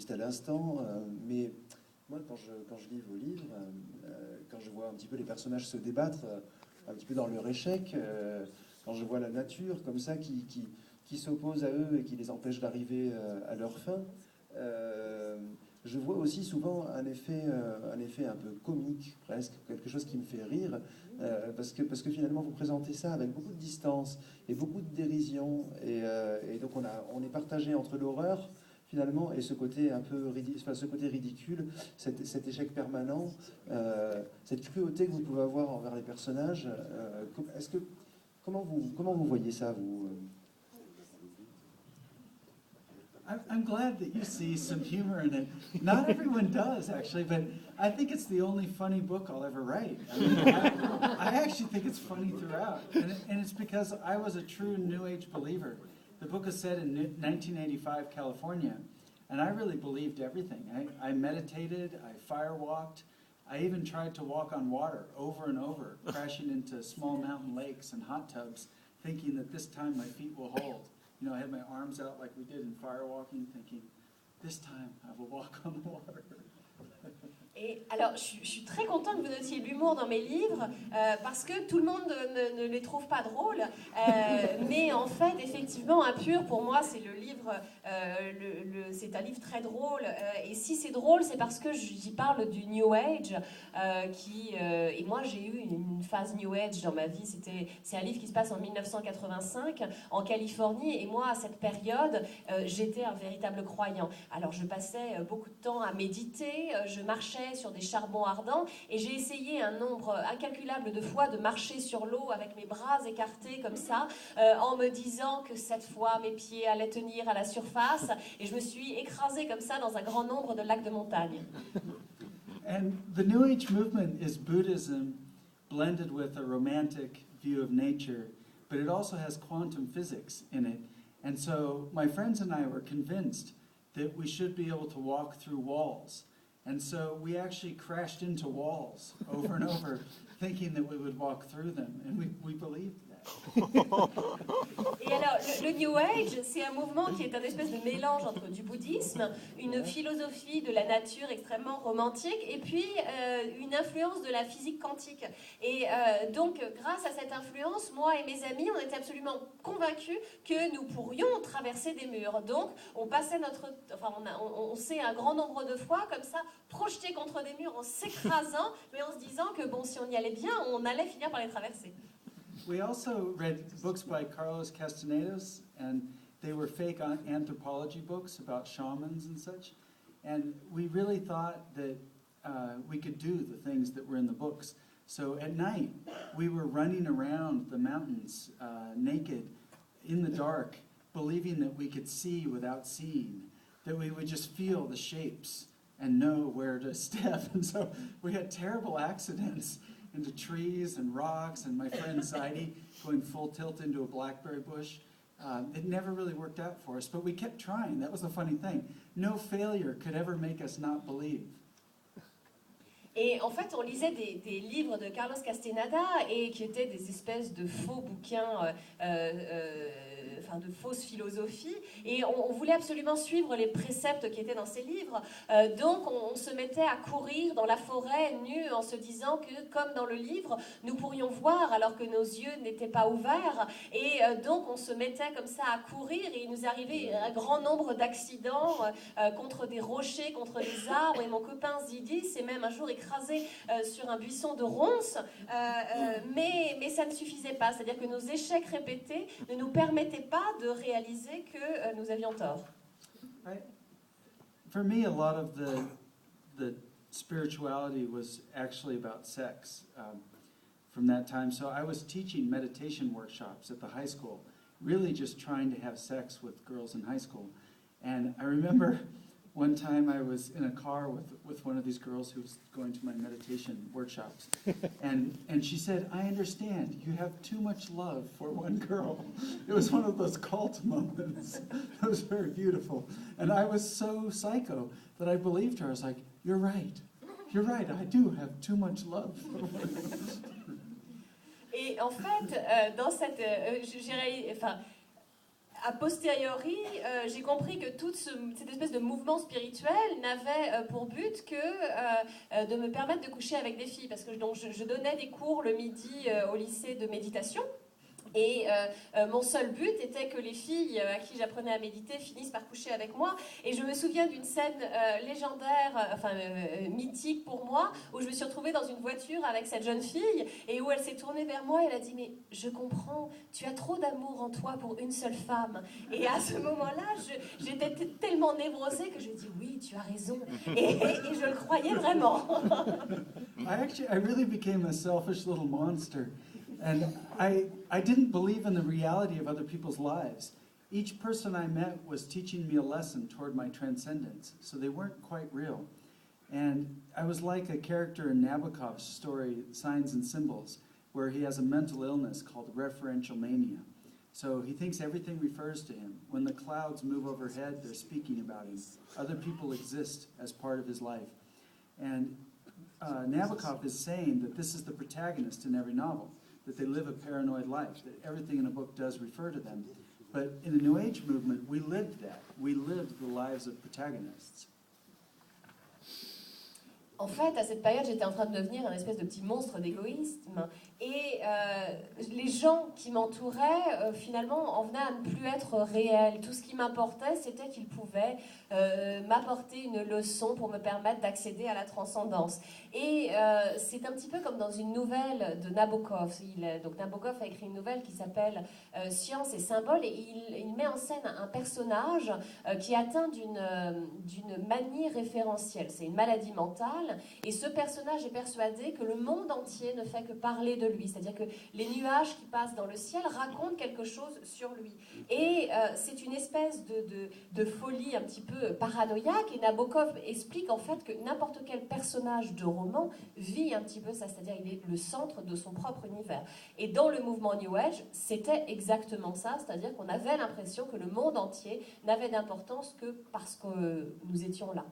juste à l'instant, mais moi, quand je lis vos livres, quand je vois un petit peu les personnages se débattre, un petit peu dans leur échec, quand je vois la nature comme ça qui s'oppose à eux et qui les empêche d'arriver à leur fin, je vois aussi souvent un effet un peu comique, presque, quelque chose qui me fait rire, parce que finalement vous présentez ça avec beaucoup de distance et beaucoup de dérision, et donc on est partagé entre l'horreur finalement et ce côté un peu enfin, ce côté ridicule, cet échec permanent, cette cruauté que vous pouvez avoir envers les personnages. Comment vous voyez ça, vous? I'm glad that you see some humor in it. Not everyone does, actually, but I think it's the only funny book I'll ever write. I mean, I actually think it's funny throughout, and it's because I was a true New Age believer. The book is set in 1985 California, and I really believed everything. I meditated, I firewalked, I even tried to walk on water over and over, crashing into small mountain lakes and hot tubs, thinking that this time my feet will hold. You know, I had my arms out like we did in firewalking, thinking, this time I will walk on the water. Et alors, je suis très contente que vous notiez l'humour dans mes livres, parce que tout le monde ne les trouve pas drôles. Mais en fait, effectivement, Impur, pour moi, c'est le livre, c'est un livre très drôle. Et si c'est drôle, c'est parce que j'y parle du New Age, et moi, j'ai eu une phase New Age dans ma vie. C'est un livre qui se passe en 1985, en Californie. Et moi, à cette période, j'étais un véritable croyant. Alors, je passais beaucoup de temps à méditer, je marchais sur des charbons ardents, et j'ai essayé un nombre incalculable de fois de marcher sur l'eau avec mes bras écartés comme ça, en me disant que cette fois mes pieds allaient tenir à la surface, et je me suis écrasée comme ça dans un grand nombre de lacs de montagne. And the New Age movement is Buddhism blended with a romantic view of nature, but it also has quantum physics in it. And so my friends and I were convinced that we should be able to walk through walls. And so we actually crashed into walls over and over, thinking that we would walk through them, and we believed that. Et alors, le New Age, c'est un mouvement qui est un espèce de mélange entre du bouddhisme, une philosophie de la nature extrêmement romantique, et puis une influence de la physique quantique. Et donc, grâce à cette influence, moi et mes amis, on était absolument convaincus que nous pourrions traverser des murs. Donc, on passait on s'est un grand nombre de fois, comme ça, projeté contre des murs en s'écrasant, mais en se disant que bon, si on y allait bien, on allait finir par les traverser. We also read books by Carlos Castanedas, and they were fake anthropology books about shamans and such. And we really thought that we could do the things that were in the books. So at night, we were running around the mountains naked in the dark, believing that we could see without seeing, that we would just feel the shapes and know where to step. And so we had terrible accidents into trees and rocks, and my friend Zaidi going full tilt into a blackberry bush. It never really worked out for us, but we kept trying. That was the funny thing. No failure could ever make us not believe. Et en fait, on lisait des livres de Carlos Castaneda, et qui étaient des espèces de faux bouquins, de fausses philosophies, et on voulait absolument suivre les préceptes qui étaient dans ces livres. Donc on se mettait à courir dans la forêt nus en se disant que, comme dans le livre, nous pourrions voir alors que nos yeux n'étaient pas ouverts, et donc on se mettait comme ça à courir, et il nous arrivait un grand nombre d'accidents contre des rochers, contre des arbres, et mon copain Zidi s'est même un jour écrasé sur un buisson de ronces, mais ça ne suffisait pas, c'est-à-dire que nos échecs répétés ne nous permettaient pas de réaliser que nous avions tort. Right. For me, a lot of the spirituality was actually about sex from that time. So I was teaching meditation workshops at the high school, really just trying to have sex with girls in high school. And I remember one time I was in a car with one of these girls who was going to my meditation workshops. And she said, I understand, you have too much love for one girl. It was one of those cult moments. It was very beautiful. And I was so psycho that I believed her. I was like, you're right, I do have too much love for one girl. Et en fait, dans cette... a posteriori, j'ai compris que toute cette espèce de mouvement spirituel n'avait pour but que de me permettre de coucher avec des filles, parce que donc, je donnais des cours le midi au lycée de méditation. Et mon seul but était que les filles à qui j'apprenais à méditer finissent par coucher avec moi. Et je me souviens d'une scène légendaire, mythique pour moi, où je me suis retrouvée dans une voiture avec cette jeune fille et où elle s'est tournée vers moi et elle a dit « Mais je comprends, tu as trop d'amour en toi pour une seule femme. » Et à ce moment-là, j'étais tellement névrosée que je dis « Oui, tu as raison. » Et je le croyais vraiment. I really became a selfish little monster. And I didn't believe in the reality of other people's lives. Each person I met was teaching me a lesson toward my transcendence, so they weren't quite real. And I was like a character in Nabokov's story, Signs and Symbols, where he has a mental illness called referential mania. So he thinks everything refers to him. When the clouds move overhead, they're speaking about him. Other people exist as part of his life. And Nabokov is saying that this is the protagonist in every novel, that they live a paranoid life, that everything in a book does refer to them. But in the New Age movement, we lived that. We lived the lives of protagonists. En fait, à cette période, j'étais en train de devenir un espèce de petit monstre d'égoïsme. Et les gens qui m'entouraient, finalement, en venaient à ne plus être réels. Tout ce qui m'importait, c'était qu'ils pouvaient m'apporter une leçon pour me permettre d'accéder à la transcendance. Et c'est un petit peu comme dans une nouvelle de Nabokov. Donc Nabokov a écrit une nouvelle qui s'appelle Science et symboles, et il met en scène un personnage qui est atteint d'une manie référentielle. C'est une maladie mentale, et ce personnage est persuadé que le monde entier ne fait que parler de lui, c'est-à-dire que les nuages qui passent dans le ciel racontent quelque chose sur lui. Et c'est une espèce de folie un petit peu paranoïaque, et Nabokov explique en fait que n'importe quel personnage de roman vit un petit peu ça, c'est-à-dire il est le centre de son propre univers. Et dans le mouvement New Age, c'était exactement ça, c'est-à-dire qu'on avait l'impression que le monde entier n'avait d'importance que parce que nous étions là.